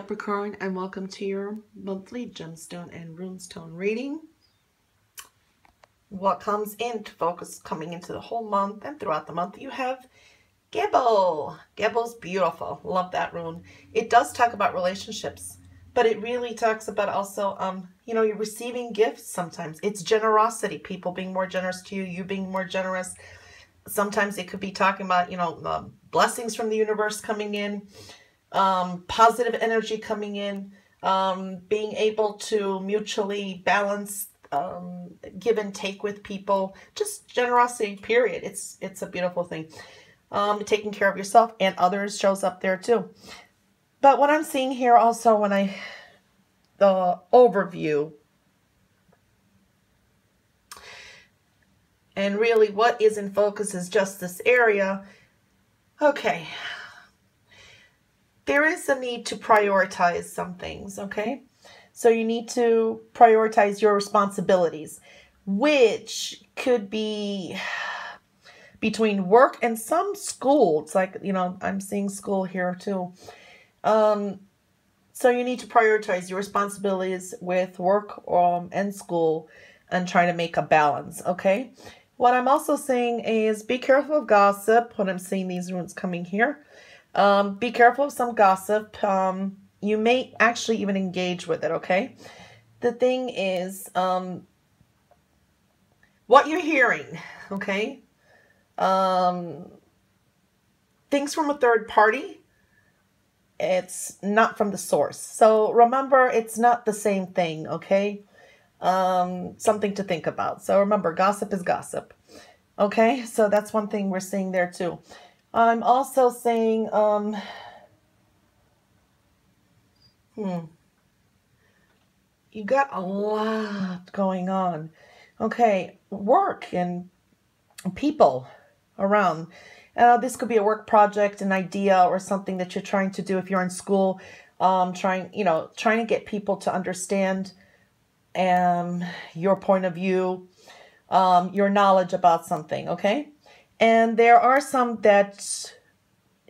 Capricorn, and welcome to your monthly gemstone and runestone reading. What comes into focus coming into the whole month and throughout the month, you have Gebo. Gebo's beautiful. Love that rune. It does talk about relationships, but it really talks about also, you're receiving gifts sometimes. It's generosity, people being more generous to you, you being more generous. Sometimes it could be talking about, blessings from the universe coming in. Positive energy coming in, being able to mutually balance, give and take with people, just generosity, period. It's a beautiful thing. Taking care of yourself and others shows up there too. But what I'm seeing here also the overview, and really what is in focus is just this area. Okay. There is a need to prioritize some things, okay? So you need to prioritize your responsibilities, which could be between work and some school. It's like, I'm seeing school here too. So you need to prioritize your responsibilities with work and school and try to make a balance, okay? What I'm also saying is be careful of gossip when I'm seeing these runes coming here. Be careful of some gossip. You may actually even engage with it, okay? The thing is, what you're hearing, okay? Things from a third party, it's not from the source. So remember, it's not the same thing, okay? Something to think about. So remember, gossip is gossip, okay? So that's one thing we're seeing there too. I'm also saying, you got a lot going on. Okay, work and people around. This could be a work project, an idea, or something that you're trying to do if you're in school. Trying to get people to understand your point of view, your knowledge about something, okay? And there are some that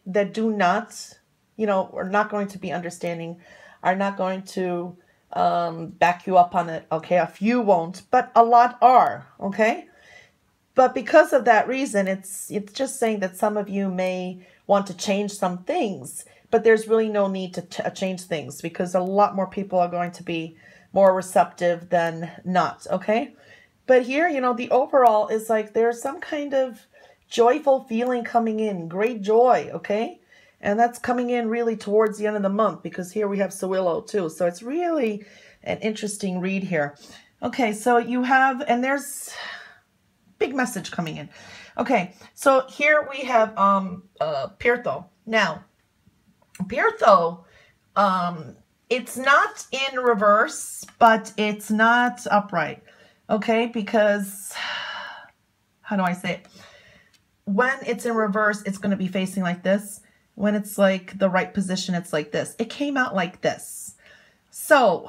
do not, are not going to be understanding, are not going to back you up on it, okay? A few won't, but a lot are, okay? But because of that reason, it's just saying that some of you may want to change some things, but there's really no need to change things because a lot more people are going to be more receptive than not, okay? But here, the overall is like there's some kind of joyful feeling coming in, great joy, okay? And that's coming in really towards the end of the month because here we have Sawillow too. So it's really an interesting read here. Okay, so you have, and there's big message coming in. Okay, so here we have Pirtho. Now, Pirtho, it's not in reverse, but it's not upright, okay? Because, how do I say it? When it's in reverse, it's going to be facing like this. When it's like the right position, it's like this. It came out like this. So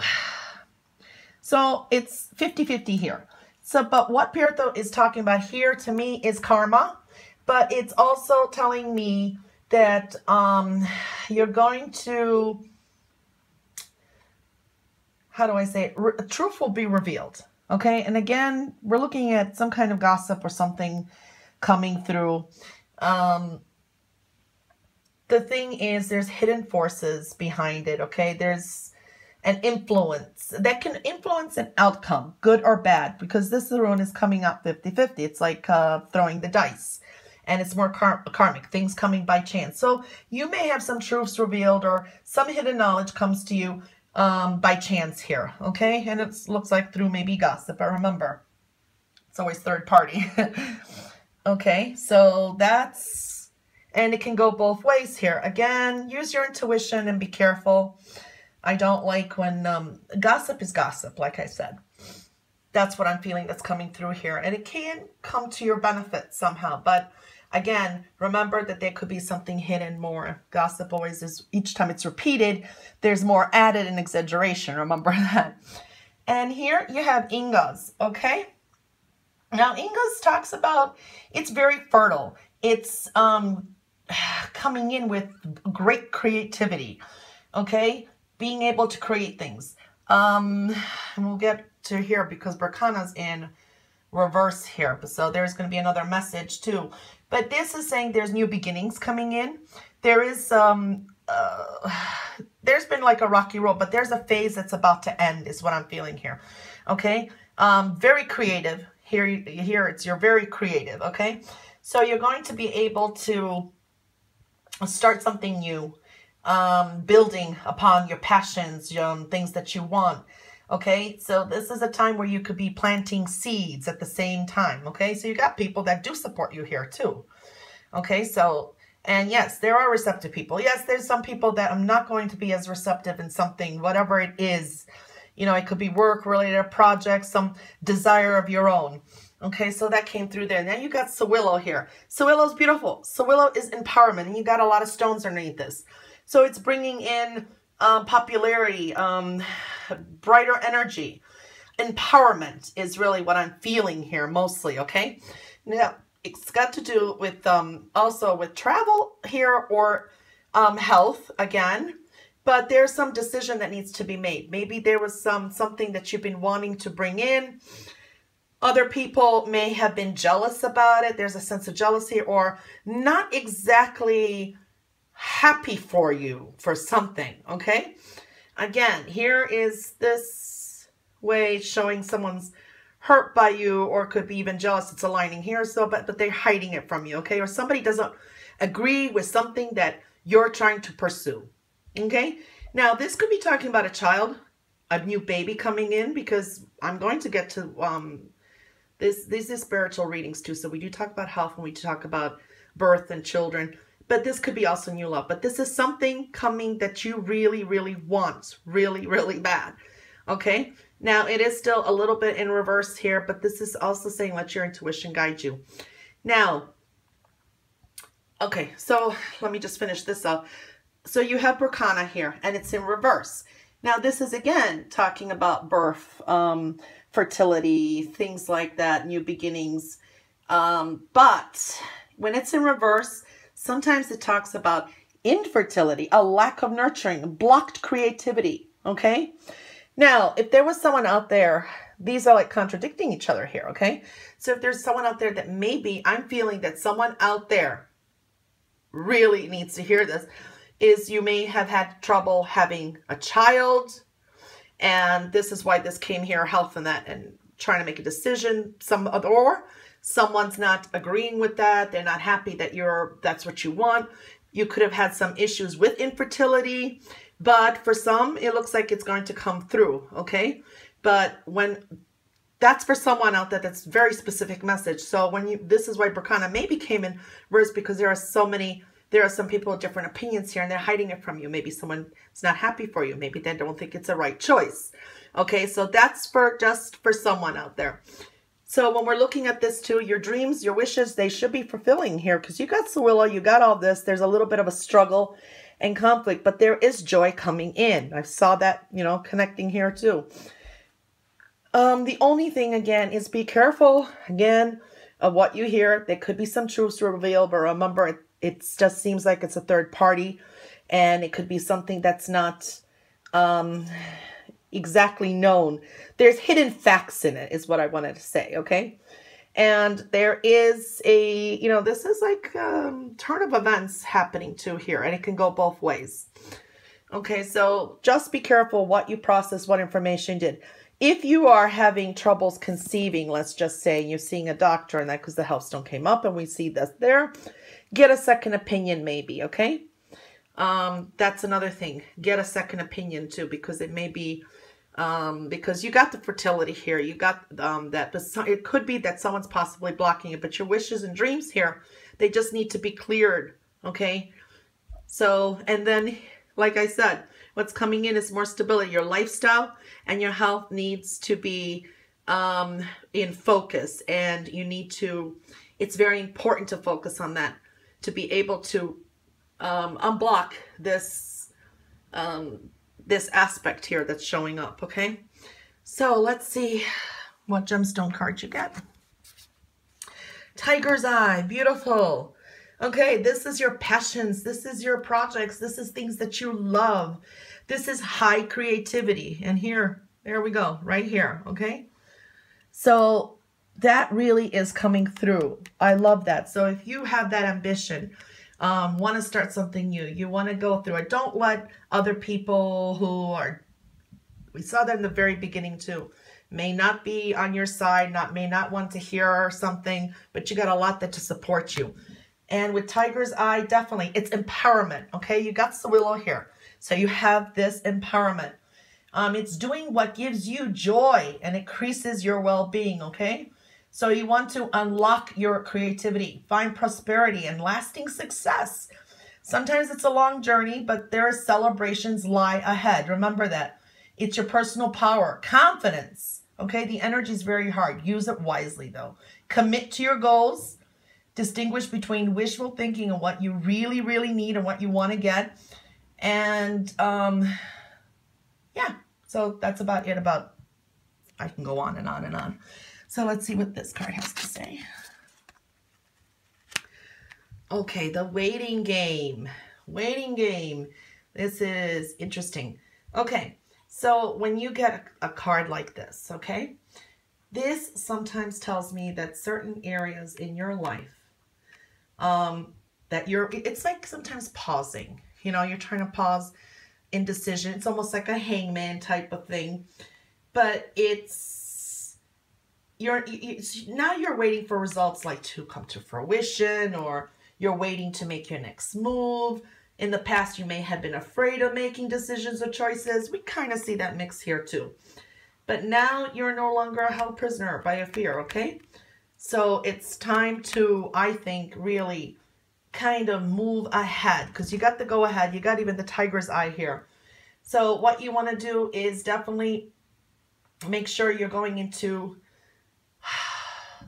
it's 50-50 here. So, but what Pirtho is talking about here to me is karma, but it's also telling me that you're going to, how do I say it? Truth will be revealed. Okay. And again, we're looking at some kind of gossip or something coming through. The thing is, there's hidden forces behind it, okay? There's an influence that can influence an outcome, good or bad, because this rune is coming up 50-50. It's like throwing the dice, and it's more karmic, things coming by chance. So you may have some truths revealed or some hidden knowledge comes to you by chance here, okay? And it looks like through maybe gossip, but remember, it's always third party. Okay, so that's, and it can go both ways here. Again, use your intuition and be careful. I don't like when gossip is gossip, like I said. That's what I'm feeling that's coming through here. And it can come to your benefit somehow. But again, remember that there could be something hidden more. Gossip always is, each time it's repeated, there's more added and exaggeration. Remember that. And here you have Ingas, okay? Now, Ingas talks about, it's very fertile. It's coming in with great creativity, okay? being able to create things. And we'll get to here because Berkana's in reverse here. So there's going to be another message too. But this is saying there's new beginnings coming in. There is there's been like a rocky road, but there's a phase that's about to end is what I'm feeling here. Okay. Very creative. Here you're very creative. Okay. So you're going to be able to start something new, building upon your passions, things that you want. Okay, so this is a time where you could be planting seeds at the same time. Okay, so you got people that do support you here too. Okay, so, and yes, there are receptive people. Yes, there's some people that I'm not going to be as receptive in something, whatever it is. You know, it could be work-related projects, some desire of your own. Okay, so that came through there. Now you got Sawillow here. Sawillow's beautiful. Sawillow is empowerment, and you got a lot of stones underneath this. So it's bringing in popularity, brighter energy. Empowerment is really what I'm feeling here mostly, okay? Now, it's got to do with also with travel here or health again. But there's some decision that needs to be made. Maybe there was something that you've been wanting to bring in. Other people may have been jealous about it. There's a sense of jealousy or not exactly happy for you for something, okay? Again, here is this way showing someone's hurt by you or could be even jealous. It's aligning here, so but they're hiding it from you, okay? Or somebody doesn't agree with something that you're trying to pursue, okay? Now, this could be talking about a child, a new baby coming in, because I'm going to get to these are spiritual readings too. So we do talk about health and we talk about birth and children, but this could be also new love. But this is something coming that you really, really want, really, really bad. Okay. Now it is still a little bit in reverse here, but this is also saying let your intuition guide you. Now, okay. So let me just finish this up. So you have Berkana here and it's in reverse. Now this is again talking about birth, fertility, things like that, new beginnings. But when it's in reverse, sometimes it talks about infertility, a lack of nurturing, blocked creativity. Okay. Now, if there was someone out there, these are like contradicting each other here. Okay. So if there's someone out there that maybe I'm feeling that someone out there really needs to hear this, is you may have had trouble having a child. And this is why this came here, health and that, and trying to make a decision. Or someone's not agreeing with that. They're not happy that that's what you want. You could have had some issues with infertility, but for some, it looks like it's going to come through. Okay. But when that's for someone out there, that's very specific message. So this is why Berkana maybe came in reverse, because there are some people with different opinions here and they're hiding it from you. Maybe someone is not happy for you. Maybe they don't think it's a right choice. Okay, so that's just for someone out there. So when we're looking at this too, your dreams, your wishes, they should be fulfilling here because you got Sawillow, you got all this. There's a little bit of a struggle and conflict, but there is joy coming in. I saw that, connecting here too. The only thing again is be careful again of what you hear. There could be some truths revealed, but remember it just seems like it's a third party and it could be something that's not exactly known. There's hidden facts in it is what I wanted to say. Okay. And there is this is like turn of events happening too here, and it can go both ways. Okay. So just be careful what you process, what information did. If you are having troubles conceiving, let's just say you're seeing a doctor and that because the health stone came up and we see this there, get a second opinion maybe, okay? That's another thing. Get a second opinion too, because it may be, because you got the fertility here. You got that, but it could be that someone's possibly blocking it, but your wishes and dreams here, they just need to be cleared, okay? So, and then, like I said, what's coming in is more stability. Your lifestyle and your health needs to be in focus, and you need to, it's very important to focus on that to be able to unblock this this aspect here that's showing up. Okay, so let's see what gemstone card you get. Tiger's Eye, beautiful. Okay, this is your passions. This is your projects. This is things that you love. This is high creativity. And here, there we go, right here, okay? So that really is coming through. I love that. So if you have that ambition, want to start something new, you want to go through it, don't let other people who are, we saw that in the very beginning too, may not be on your side, may not want to hear something, but you got a lot that to support you. And with Tiger's Eye, definitely, it's empowerment, okay? You got the willow here. So you have this empowerment. It's doing what gives you joy and increases your well-being, okay? So you want to unlock your creativity, find prosperity and lasting success. Sometimes it's a long journey, but there are celebrations lie ahead. Remember that. It's your personal power, confidence, okay? The energy is very hard. Use it wisely, though. Commit to your goals. Distinguish between wishful thinking and what you really, really need and what you want to get. And, yeah, so that's about it. I can go on and on and on. So let's see what this card has to say. Okay, the waiting game. Waiting game. This is interesting. Okay, so when you get a card like this, okay, this sometimes tells me that certain areas in your life, that it's like sometimes pausing. You know, you're trying to pause indecision. It's almost like a hangman type of thing. But now you're waiting for results like to come to fruition, or you're waiting to make your next move. In the past, you may have been afraid of making decisions or choices. We kind of see that mix here too. But now you're no longer held prisoner by a fear, okay? So it's time to, I think, really kind of move ahead, because you got the go ahead. You got even the Tiger's Eye here. So what you want to do is definitely make sure you're going into,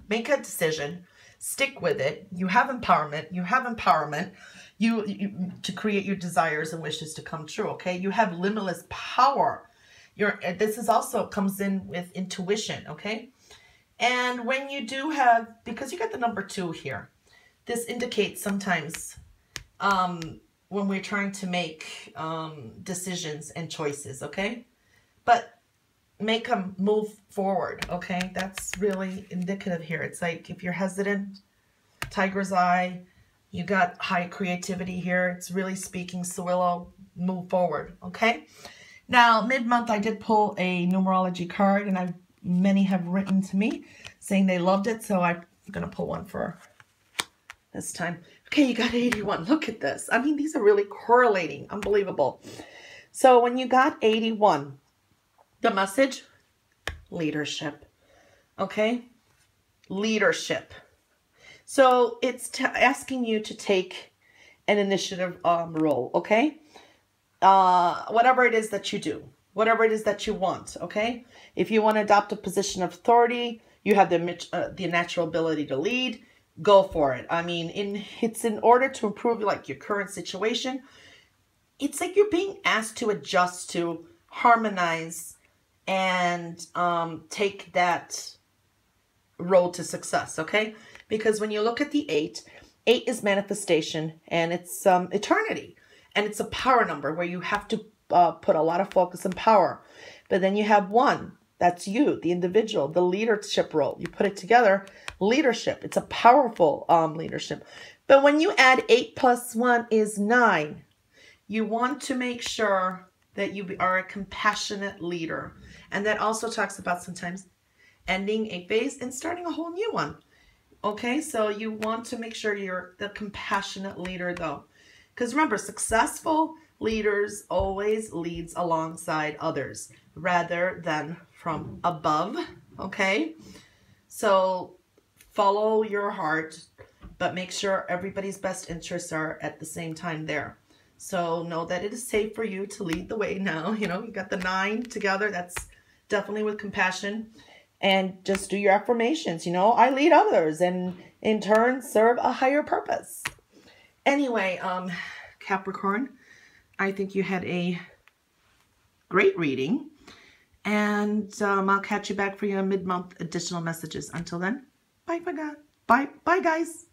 make a decision, stick with it. You have empowerment. You have empowerment. You to create your desires and wishes to come true, okay? You have limitless power. This is also comes in with intuition, okay? And when you do have, because you got the number 2 here, this indicates sometimes when we're trying to make decisions and choices, okay? But make them move forward, okay? That's really indicative here. It's like if you're hesitant, Tiger's Eye, you got high creativity here. It's really speaking Sewillow, move forward, okay? Now, mid-month, I did pull a numerology card, and many have written to me saying they loved it, so I'm going to pull one for this time. Okay, you got 81. Look at this. I mean, these are really correlating. Unbelievable. So when you got 81, the message, leadership. Okay? Leadership. So it's asking you to take an initiative role, okay? Whatever it is that you do, whatever it is that you want, okay? If you want to adopt a position of authority, you have the natural ability to lead, go for it. I mean, it's in order to improve like your current situation. It's like you're being asked to adjust, to harmonize, and take that road to success, okay? Because when you look at the 8 is manifestation, and it's eternity, and it's a power number where you have to put a lot of focus and power. But then you have 1, that's you, the individual, the leadership role. You put it together, leadership. It's a powerful leadership. But when you add 8 plus 1 is 9, you want to make sure that you are a compassionate leader. And that also talks about sometimes ending a phase and starting a whole new one. Okay, so you want to make sure you're the compassionate leader though. Because remember, successful leaders always leads alongside others rather than from above, okay? So follow your heart, but make sure everybody's best interests are at the same time there. So know that it is safe for you to lead the way now. You know, you got the 9 together. That's definitely with compassion. And just do your affirmations. You know, I lead others and in turn serve a higher purpose. Anyway, Capricorn, I think you had a great reading. And I'll catch you back for your mid-month additional messages. Until then, bye, guys.